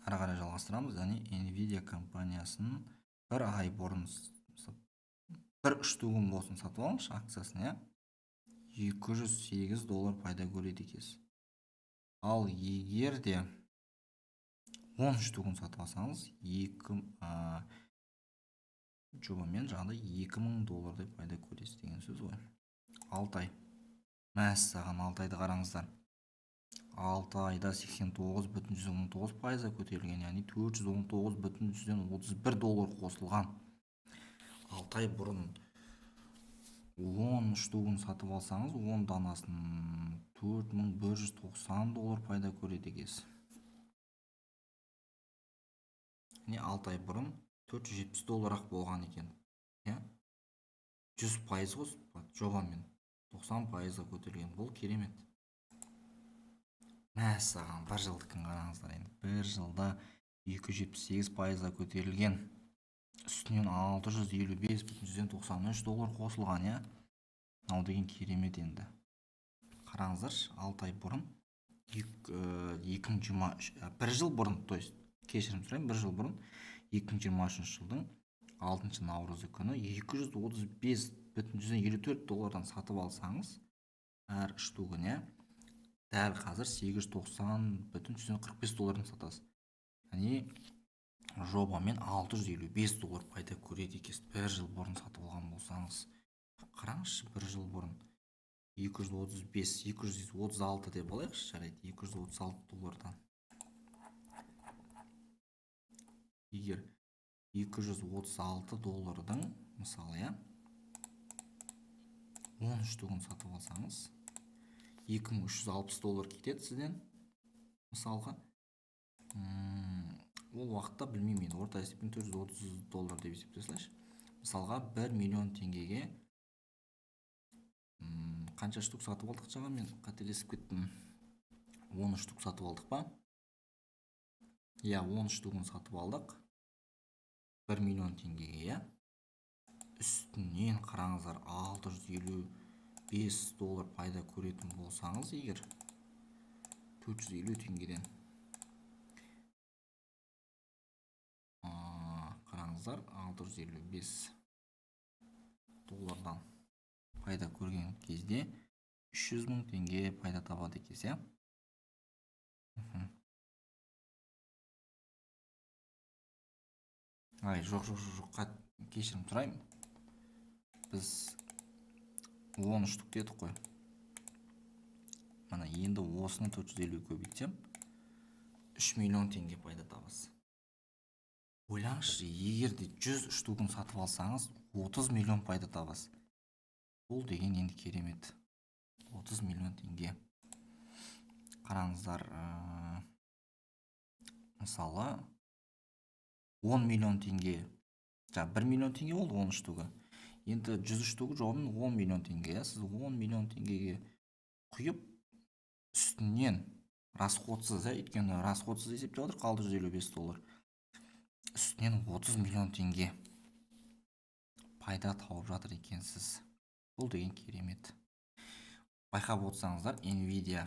ары қарай жалғастырамыз. Яғни Nvidia компаниясының бір ай бұрын бір үштігін болсын сатып алыңызшы акциясын, иә, $208 пайда көреді екенсіз. Ал егер де 10 штугін сатып алсаңыз, жобамен жаңағыдай $2000 пайда көресіз деген сөз ғой. 6 ай. Мәссаған, 6 айды қараңыздар. 6 айда 89,19% көтерілген, яғни $419,31 қосылған. 6 ай бұрын 10 штугін сатып алсаңыз, 10 данасын $4190 пайда көреді екенсіз. Яғни 6 ай бұрын $470 болған екен. 100% қосып жобамен 90% көтерілген. Бұл керемет. Мәссаған, бір жылдықын қараңыздар енді. Бір жылда 278% көтерілген. Үстінен $655,93 қосылған, иә. Ал деген керемет енді. Қараңыздар, 6 ай бұрын 2023, бір жыл бұрын, то есть, кешірім сұраймын, бір жыл бұрын 2023 жылдың 6 наурызы күні $235,54 сатып алсаңыз, әр штугіне дәл қазір $890,45 сатасыз. Яғни жобамен $655 пайда көреді екенсіз. Бір жыл бұрын сатып алған болсаңыз. Қараңызшы, бір жыл бұрын 236 деп алайықшы, жарайды, $236. Егер $236 мысалы, 10 штугін сатып алсаңыз, $2360 кетеді сізден. Мысалға, ол уақытта білмеймін, орта есеппен $430 деп есептей салайыншы. Мысалға, 1 миллион теңгеге қанша штук сатып алдық жаңа, мен қателесіп кеттім. 10 штук сатып алдық па? Иә, 10 штугын сатып алдық. 1 миллион теңгеге, иә. Үстінен қараңыздар, $655 пайда көретін болсаңыз, егер 450 теңгеден қараңыздар, $655 пайда көрген кезде 300.000 теңге пайда табады екенсіз, иә. Жоқ, кешірім сұраймын. Біз 10 штук дедік қой. Мана енді осыны 450 көбейтсем, 3 миллион теңге пайда табасыз. Ойлаңызшы, егер де 100 штугын сатып алсаңыз, 30 миллион пайда табасыз. Бұл деген енді керемет. 30 миллион теңге. Қараңыздар, мысалы, 10 миллион теңге. 1 миллион теңге болды 10 штугы. Енді 100 штугы жобамен 10 миллион теңге. Сіз 10 миллион теңгеге құйып, үстінен расходсыз, өйткені расходсыз есептеп отыр, $655. Үстінен 30 миллион теңге пайда тауып жатыр екенсіз. Бұл деген керемет. Байқап отырсаңыздар, Nvidia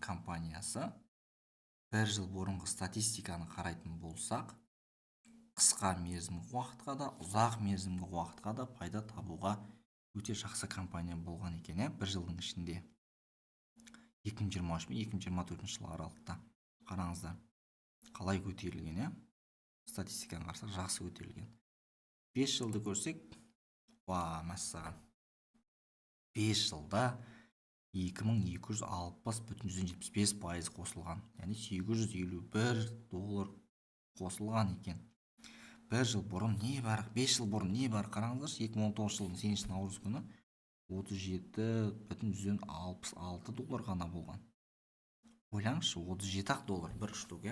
компаниясы бір жыл бұрынғы статистиканы қарайтын болсақ, қысқа мерзімді уақытқа да, ұзақ мерзімді уақытқа да пайда табуға өте жақсы компания болған екен, бір жылдың ішінде. 2023 мен 2024 жыл аралықта. Қараңыздар, қалай көтерілген, статистиканы қарасақ, жақсы көтерілген. 5 жылды көрсек, мәссаған. 5 жылда $2260,75 қосылған. Яғни $851 қосылған екен. 1 жыл бұрын не бар, 5 жыл бұрын не бар, қараңыздар, 2019 жылдың 8 наурыз күні $37,66 ғана болған. Ойлаңызшы, $37 бір штук,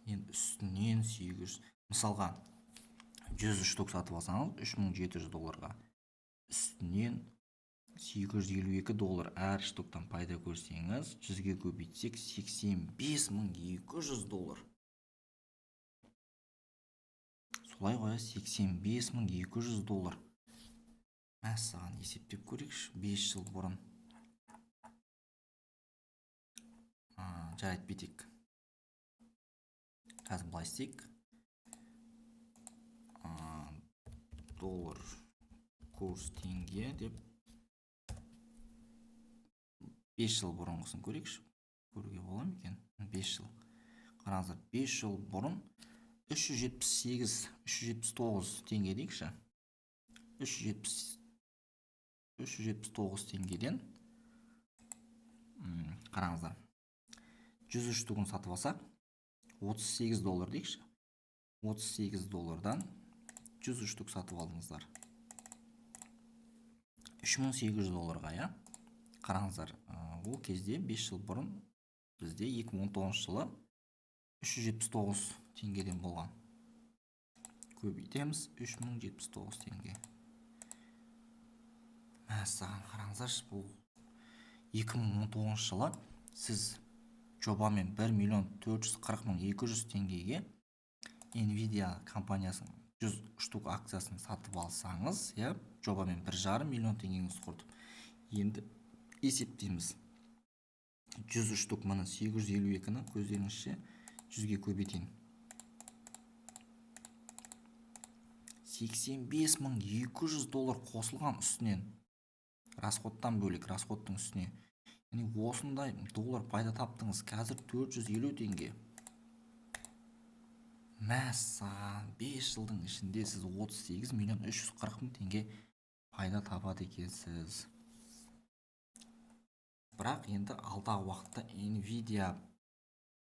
енді үстінен 800, мысалға 100 штук сатып алсаңыз $3700-ға, үстінен $852 әр штуктан пайда көрсеңіз, 100-ге көбейтсек $85,200. Солай қоя, $85,200. Мәссаған, есептеп көрейікші, 5 жыл бұрын. Жарайды, бетек. қазір былай істейік. Доллар курс теңге деп 5 жыл бұрынғысын көрейікші. Көруге бола ма екен? 5 жыл. Қараңыздар, 5 жыл бұрын 379 теңге дейікші. 379 теңгеден қараңыздар, 103 штугын сатып алсақ 38 доллар дейікші. 38 доллардан 103 штук сатып алдыңыздар. 3800 долларға, я? Қараңыздар, ол кезде 5 жыл бұрын бізде 2019 жылы 379 теңгеден болған. Көбейтеміз, 3079 теңге. Мәссаған, қараңыздар, бұл 2019 жылы сіз жобамен 1.440.200 теңгеге Nvidia компаниясының 100 штук акциясын сатып алсаңыз, жобамен 1,5 миллион теңгеңіз құртып. Енді есептейміз. 100 штук мұны 852-ні көздеріңізше 100-ге көбейтейін. 85.200 доллар қосылған үстінен. Расходтан бөлек, расходтың үстіне. Яғни осындай доллар пайда таптыңыз. Қазір 450 теңге. Мәссаған, 5 жылдың ішінде сіз 38.340.000 теңге пайда табады екенсіз. Бірақ енді алдағы уақытта Nvidia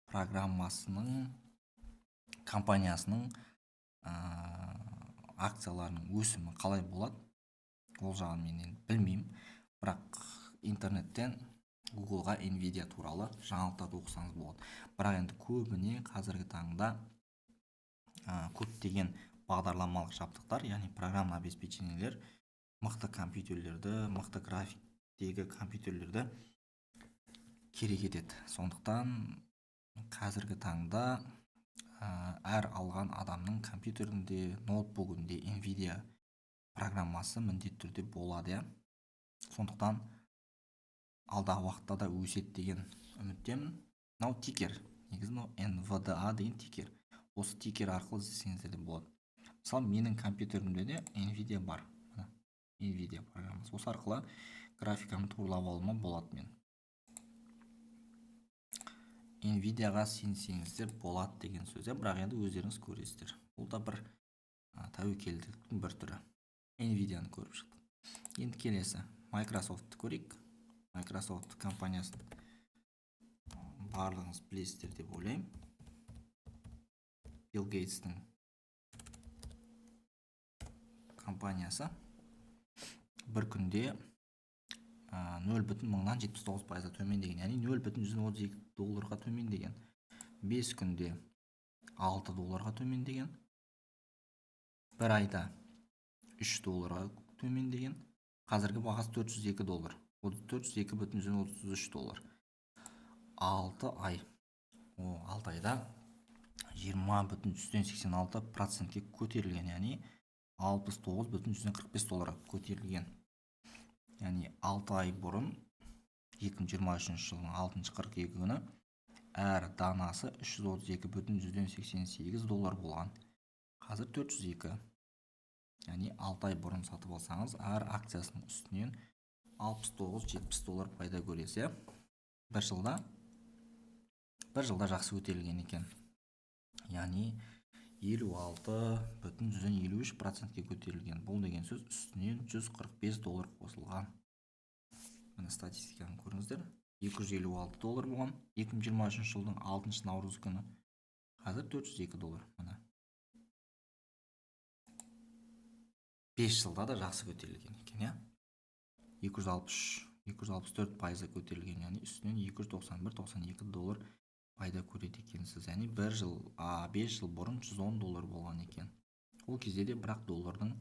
программасының компаниясының акцияларының өсімі қалай болады? Ол жағын мен білмеймін. Бірақ интернеттен Google-ға Nvidia туралы жаңалықтарды оқысаңыз болады. Бірақ енді көбіне қазіргі таңда көптеген бағдарламалық жабдықтар, яғни программалық обеспечениелер мықты компьютерлерді, мықты графиктегі компьютерлерді керек етеді. Сондықтан қазіргі таңда әр алған адамның компьютерінде, ноутбугінде Nvidia программасы міндетті түрде болады. Сондықтан алдағы уақытта да өседі деген үміттемін. Мынау тикер, негізі NVDA деген тикер. Осы тикер арқылы іздесеңіздер де болады. Мысалы, менің компьютерімде де Nvidia бар. Nvidia программасы. Осы арқылы графиканы турлап алуыма болады мен. Nvidia-ға сенсеңіздер болады деген сөз. Бірақ енді өздеріңіз көресіздер. Бұл да бір тәуекелдіктің бір түрі. Nvidia-ны көріп шықтық. Енді келесі Microsoft-ты көрейік. Microsoft компаниясын барлығыңыз білесіздер деп ойлаймын. Билл Гейтстің компаниясы бір күнде 0,79% төмендеген, яғни 0,132 долларға төмендеген. 5 күнде 6 долларға төмендеген. Бір айда 3 долларға төмендеген. Қазіргі бағасы 402 доллар. 402,33 доллар. 6 ай. 6 айда 20,86%-ке көтерілген, яғни 69,45 долларға көтерілген. Яғни 6 ай бұрын 2023 жылының 6 қыркүйегі күні әр данасы 332,88 доллар болған. Қазір 402. Яғни 6 ай бұрын сатып алсаңыз, әр акциясының үстінен 69-70 доллар пайда көресіз. Бір жылда жақсы көтерілген екен. Яғни 56,53%-ке көтерілген. Бұл деген сөз үстінен 145 доллар қосылған. Мына статистиканы көріңіздер. 256 доллар болған 2023 жылдың 6 наурыз күні. Қазір 402 доллар. Мына 5 жылда да жақсы көтерілген екен. 264% көтерілген, яғни үстінен 291-92 доллар пайда көреді екенсіз. Яғни 5 жыл бұрын 110 доллар болған екен. Ол кезде де бірақ доллардың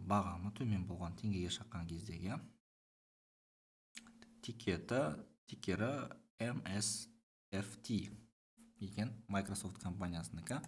бағамы төмен болған, теңгеге шаққан кездегі. Тикері MSFT екен, Microsoft компаниясынікі.